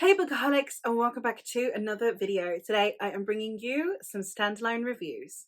Hey Bookaholics, and welcome back to another video. Today I am bringing you some standalone reviews.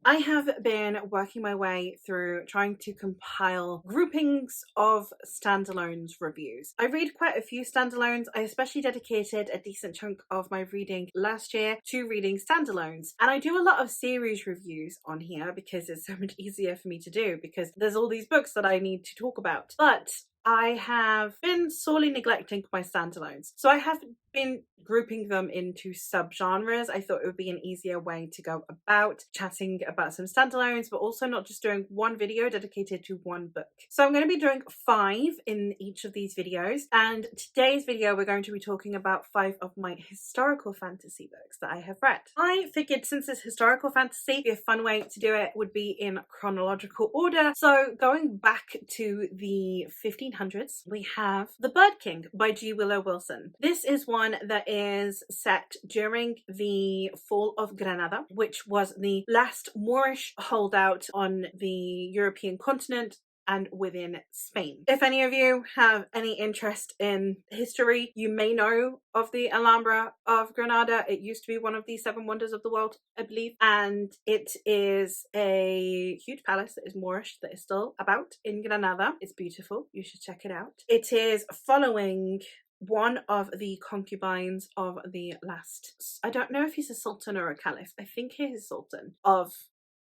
I have been working my way through trying to compile groupings of standalones reviews. I read quite a few standalones. I especially dedicated a decent chunk of my reading last year to reading standalones. And I do a lot of series reviews on here because it's so much easier for me to do because there's all these books that I need to talk about. But I have been sorely neglecting my standalones. So I have been grouping them into subgenres. I thought it would be an easier way to go about chatting about some standalones, but also not just doing one video dedicated to one book. So I'm going to be doing 5 in each of these videos, and today's video we're going to be talking about 5 of my historical fantasy books that I have read. I figured since it's historical fantasy, a fun way to do it would be in chronological order. So going back to the 1500s, we have The Bird King by G. Willow Wilson. This is one that is set during the fall of Granada, which was the last Moorish holdout on the European continent and within Spain. If any of you have any interest in history, you may know of the Alhambra of Granada. It used to be one of the 7 wonders of the world, I believe, and it is a huge palace that is Moorish that is still about in Granada. It's beautiful. You should check it out. It is following one of the concubines of the last, I don't know if he's a sultan or a caliph, I think he is sultan of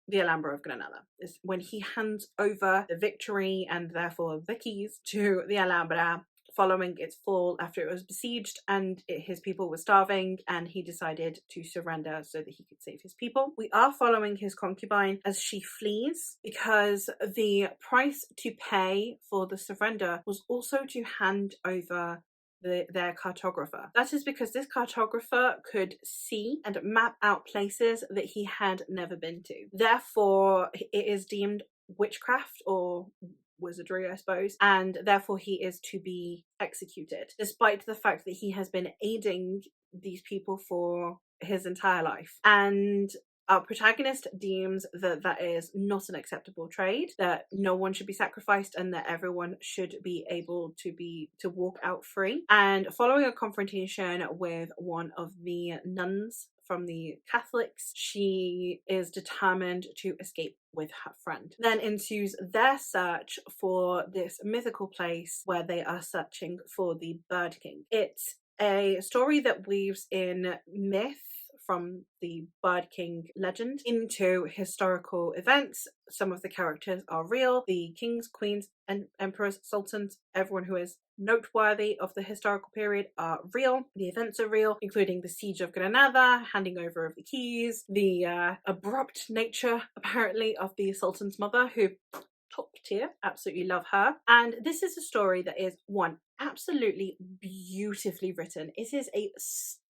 the Alhambra of Granada. Is when he hands over the victory and therefore the keys to the Alhambra following its fall after it was besieged and his people were starving, and he decided to surrender so that he could save his people. We are following his concubine as she flees because the price to pay for the surrender was also to hand over their cartographer. That is because this cartographer could see and map out places that he had never been to. Therefore, it is deemed witchcraft or wizardry, I suppose, and therefore he is to be executed, despite the fact that he has been aiding these people for his entire life. And our protagonist deems that that is not an acceptable trade, that no one should be sacrificed, and that everyone should be able to walk out free. And following a confrontation with one of the nuns from the Catholics, she is determined to escape with her friend. Then ensues their search for this mythical place where they are searching for the Bird King. It's a story that weaves in myth from the Bird King legend into historical events. Some of the characters are real. The kings, queens, and emperors, sultans, everyone who is noteworthy of the historical period are real. The events are real, including the siege of Granada, handing over of the keys, the abrupt nature, apparently, of the sultan's mother, who top tier, absolutely love her. And this is a story that is, one, absolutely beautifully written. It is a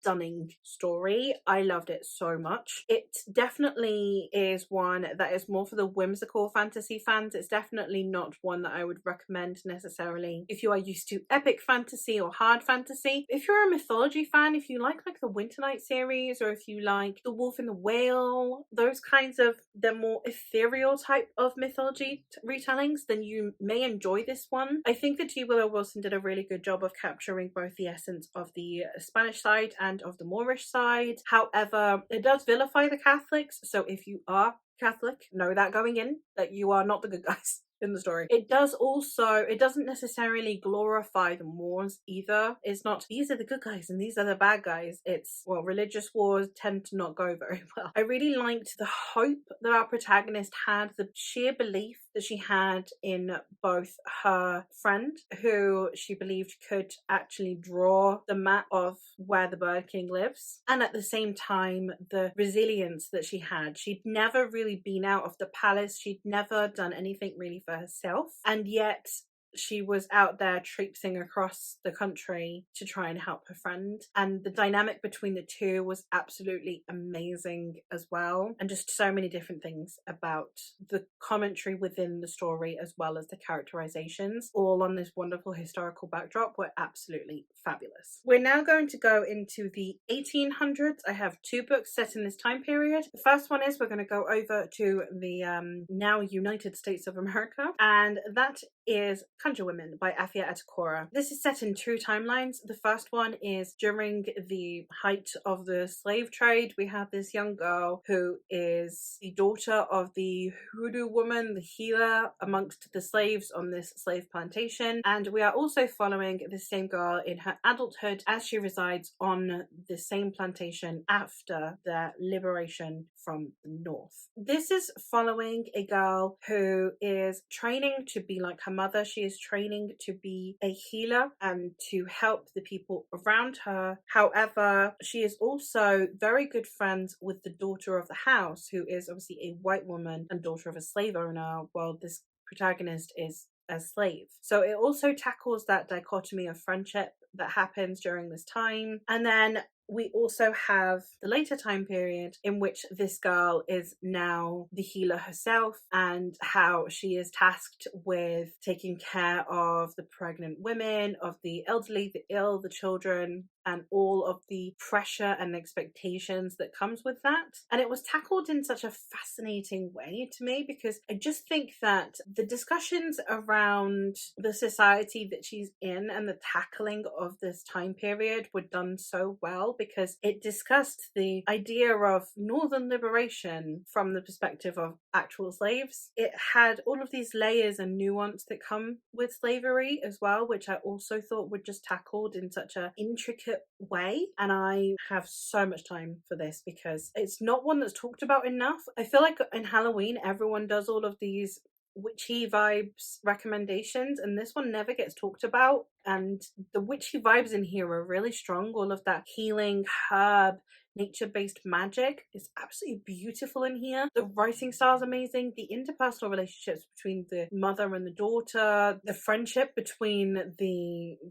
stunning story. I loved it so much. It definitely is one that is more for the whimsical fantasy fans. It's definitely not one that I would recommend necessarily if you are used to epic fantasy or hard fantasy. If you're a mythology fan, if you like the Winter Night series, or if you like The Wolf and the Whale, those kinds of the more ethereal type of mythology retellings, then you may enjoy this one. I think that G. Willow Wilson did a really good job of capturing both the essence of the Spanish side and of the Moorish side. However, it does vilify the Catholics, so if you are Catholic, know that going in, that you are not the good guys in the story. It doesn't necessarily glorify the Moors either. It's not, these are the good guys and these are the bad guys. It's, well, religious wars tend to not go very well. I really liked the hope that our protagonist had, the sheer belief that she had in both her friend, who she believed could actually draw the map of where the Bird King lives, and at the same time the resilience that she had. She'd never really been out of the palace, she'd never done anything really for herself, and yet she was out there traipsing across the country to try and help her friend. And the dynamic between the two was absolutely amazing as well. And just so many different things about the commentary within the story as well as the characterizations, all on this wonderful historical backdrop, were absolutely fabulous. We're now going to go into the 1800s. I have 2 books set in this time period. The first one is, we're going to go over to the now United States of America, and that is Conjure Women by Afia Etakora. This is set in two timelines. The first one is during the height of the slave trade. We have this young girl who is the daughter of the hoodoo woman, the healer amongst the slaves on this slave plantation. And we are also following the same girl in her adulthood as she resides on the same plantation after their liberation from the north. This is following a girl who is training to be like her mother. She is training to be a healer and to help the people around her. However, she is also very good friends with the daughter of the house, who is obviously a white woman and daughter of a slave owner, while this protagonist is a slave. So it also tackles that dichotomy of friendship that happens during this time. And then we also have the later time period in which this girl is now the healer herself, and how she is tasked with taking care of the pregnant women, of the elderly, the ill, the children, and all of the pressure and expectations that comes with that. And it was tackled in such a fascinating way to me, because I just think that the discussions around the society that she's in and the tackling of this time period were done so well, because it discussed the idea of northern liberation from the perspective of actual slaves. It had all of these layers and nuance that come with slavery as well, which I also thought were just tackled in such an intricate way. And I have so much time for this because it's not one that's talked about enough. I feel like in Halloween everyone does all of these witchy vibes recommendations, and this one never gets talked about. And the witchy vibes in here are really strong. All of that healing herb, nature-based magic is absolutely beautiful in here. The writing style is amazing. The interpersonal relationships between the mother and the daughter, the friendship between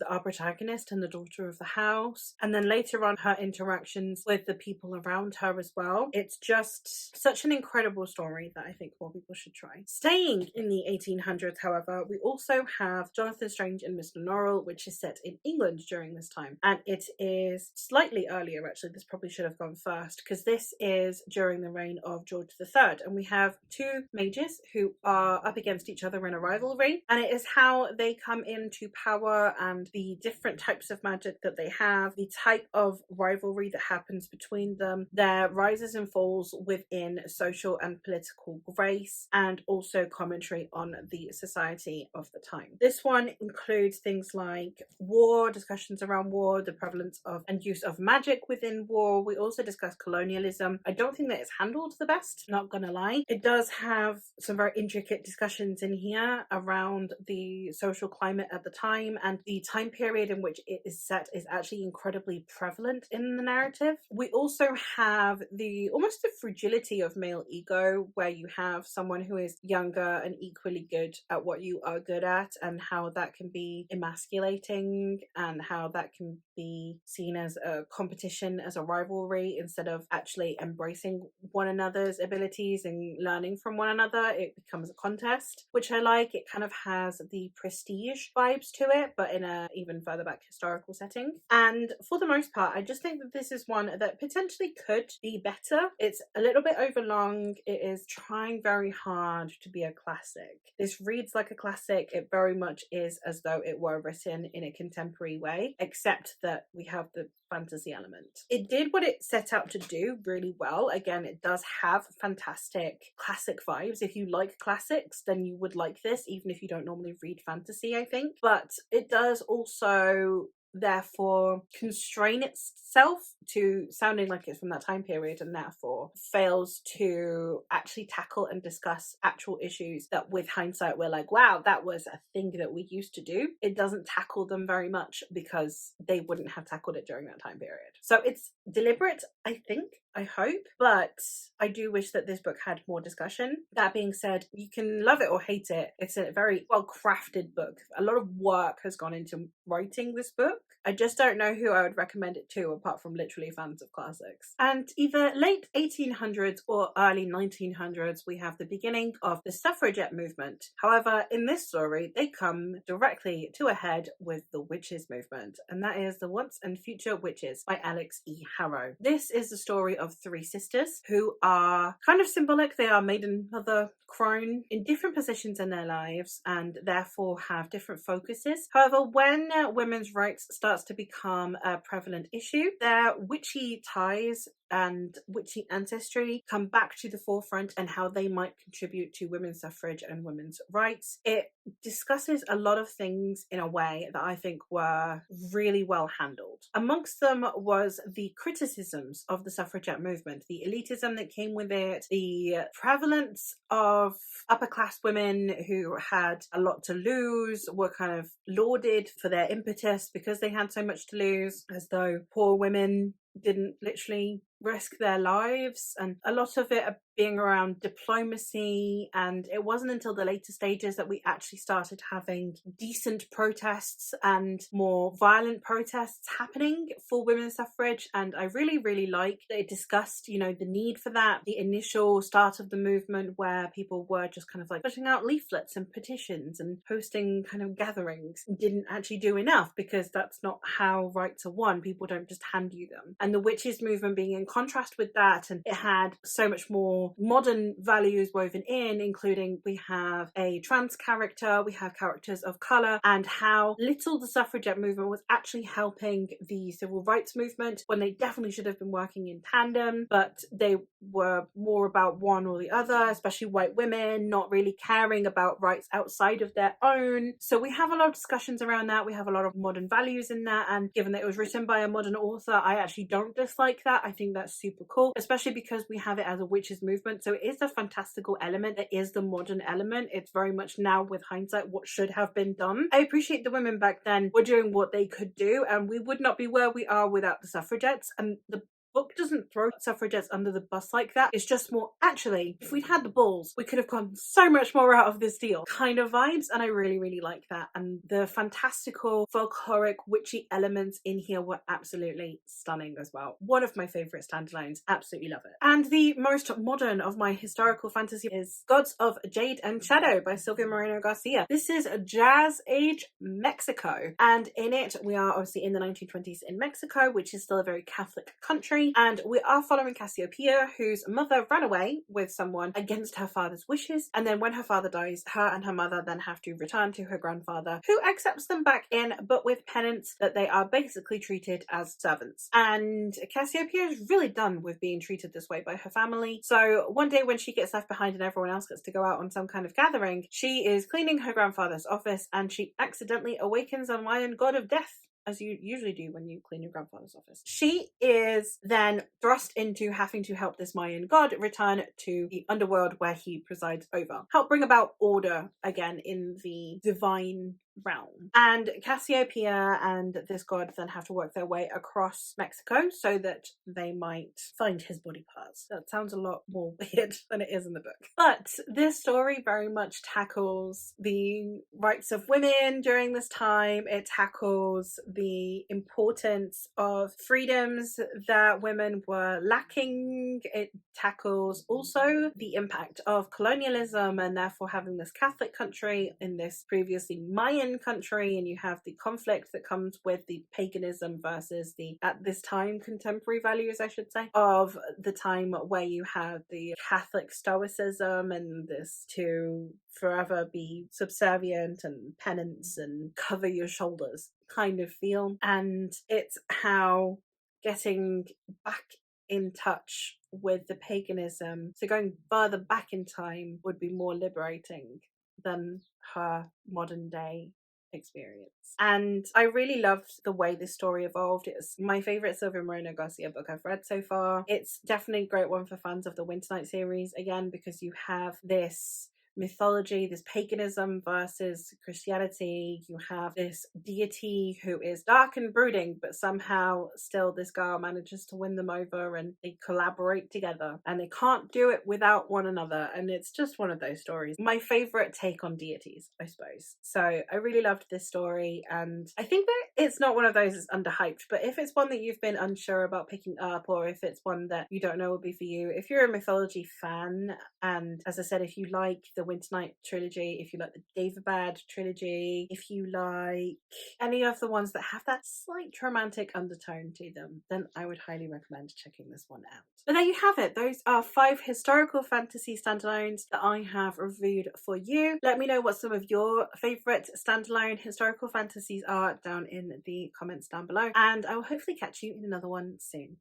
our protagonist and the daughter of the house, and then later on her interactions with the people around her as well. It's just such an incredible story that I think more people should try. Staying in the 1800s, however, we also have Jonathan Strange and Mr. Norrell, which is set in England during this time, and it is slightly earlier. Actually, this probably should have gone first, because this is during the reign of George III, and we have two mages who are up against each other in a rivalry, and it is how they come into power and the different types of magic that they have, the type of rivalry that happens between them, their rises and falls within social and political grace, and also commentary on the society of the time. This one includes things like war, discussions around war, the prevalence of and use of magic within war. We also discuss colonialism. I don't think that it's handled the best, not gonna lie. It does have some very intricate discussions in here around the social climate at the time, and the time period in which it is set is actually incredibly prevalent in the narrative. We also have the almost the fragility of male ego, where you have someone who is younger and equally good at what you are good at, and how that can be emasculating, and how that can be seen as a competition, as a rivalry, instead of actually embracing one another's abilities and learning from one another. It becomes a contest, which I like. It kind of has the Prestige vibes to it, but in a even further back historical setting. And for the most part, I just think that this is one that potentially could be better. It's a little bit overlong. It is trying very hard to be a classic. This reads like a classic. It very much is as though it were written in a contemporary way, except that we have the fantasy element. It did what it set out to do really well. Again, it does have fantastic classic vibes. If you like classics, then you would like this, even if you don't normally read fantasy, I think. But it does also therefore constrain itself to sounding like it's from that time period, and therefore fails to actually tackle and discuss actual issues that with hindsight we're like, wow, that was a thing that we used to do. It doesn't tackle them very much because they wouldn't have tackled it during that time period. So it's deliberate, I think, I hope, but I do wish that this book had more discussion. That being said, you can love it or hate it. It's a very well crafted book. A lot of work has gone into writing this book. I just don't know who I would recommend it to apart from literally fans of classics. And either late 1800s or early 1900s, we have the beginning of the suffragette movement. However, in this story, they come directly to a head with the witches movement, and that is The Once and Future Witches by Alex E. Harrow. This is the story of three sisters who are kind of symbolic. They are maiden, mother, crone in different positions in their lives and therefore have different focuses. However, when women's rights starts to become a prevalent issue, their witchy ties and witchy ancestry come back to the forefront and how they might contribute to women's suffrage and women's rights. It discusses a lot of things in a way that I think were really well handled. Amongst them was the criticisms of the suffragette movement, the elitism that came with it, the prevalence of upper class women who had a lot to lose, were kind of lauded for their impetus because they had so much to lose, as though poor women didn't literally risk their lives, and a lot of it being around diplomacy. And it wasn't until the later stages that we actually started having decent protests and more violent protests happening for women's suffrage. And I really like that it discussed, you know, the need for that. The initial start of the movement where people were just kind of like putting out leaflets and petitions and hosting kind of gatherings didn't actually do enough, because that's not how rights are won. People don't just hand you them. And the witches movement being in contrast with that, and it had so much more modern values woven in, including we have a trans character, we have characters of colour, and how little the suffragette movement was actually helping the civil rights movement, when they definitely should have been working in tandem, but they were more about one or the other, especially white women not really caring about rights outside of their own. So we have a lot of discussions around that. We have a lot of modern values in that, and given that it was written by a modern author, I actually don't dislike that. I think that's super cool, especially because we have it as a witches movement, so it is a fantastical element. It is the modern element. It's very much now, with hindsight, what should have been done. I appreciate the women back then were doing what they could do, and we would not be where we are without the suffragettes. And the book doesn't throw suffragettes under the bus like that. It's just more, actually, if we'd had the balls, we could have gotten so much more out of this deal kind of vibes, and I really like that. And the fantastical folkloric witchy elements in here were absolutely stunning as well. One of my favorite standalones. Absolutely love it. And the most modern of my historical fantasy is Gods of Jade and Shadow by Silvia Moreno Garcia. This is Jazz Age Mexico, and in it we are obviously in the 1920s in Mexico, which is still a very Catholic country. And we are following Cassiopeia, whose mother ran away with someone against her father's wishes. And then when her father dies, her and her mother then have to return to her grandfather, who accepts them back in, but with penance that they are basically treated as servants. And Cassiopeia is really done with being treated this way by her family. So one day when she gets left behind and everyone else gets to go out on some kind of gathering, she is cleaning her grandfather's office and she accidentally awakens a Mayan god of death, as you usually do when you clean your grandfather's office. She is then thrust into having to help this Mayan god return to the underworld where he presides over. Help bring about order again in the divine realm. And Cassiopeia and this god then have to work their way across Mexico so that they might find his body parts. That sounds a lot more weird than it is in the book. But this story very much tackles the rights of women during this time. It tackles the importance of freedoms that women were lacking. It tackles also the impact of colonialism and therefore having this Catholic country in this previously Mayan country, and you have the conflict that comes with the paganism versus the, at this time, contemporary values, I should say, of the time where you have the Catholic stoicism and this to forever be subservient and penance and cover your shoulders kind of feel. And it's how getting back in touch with the paganism, so going further back in time, would be more liberating than her modern day experience. And I really loved the way this story evolved. It's my favorite Silvia Moreno Garcia book I've read so far. It's definitely a great one for fans of the Winter Night series, again, because you have this mythology, this paganism versus Christianity. You have this deity who is dark and brooding, but somehow still this girl manages to win them over, and they collaborate together, and they can't do it without one another. And it's just one of those stories. My favorite take on deities, I suppose. So I really loved this story, and I think that it's not one of those that's underhyped, but if it's one that you've been unsure about picking up, or if it's one that you don't know will be for you, if you're a mythology fan, and as I said, if you like the Winter Night trilogy, if you like the Daevabad trilogy, if you like any of the ones that have that slight romantic undertone to them, then I would highly recommend checking this one out. But there you have it. Those are 5 historical fantasy standalones that I have reviewed for you. Let me know what some of your favourite standalone historical fantasies are down in the comments down below, and I will hopefully catch you in another one soon.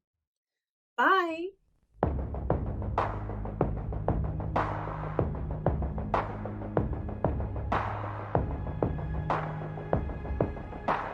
Bye!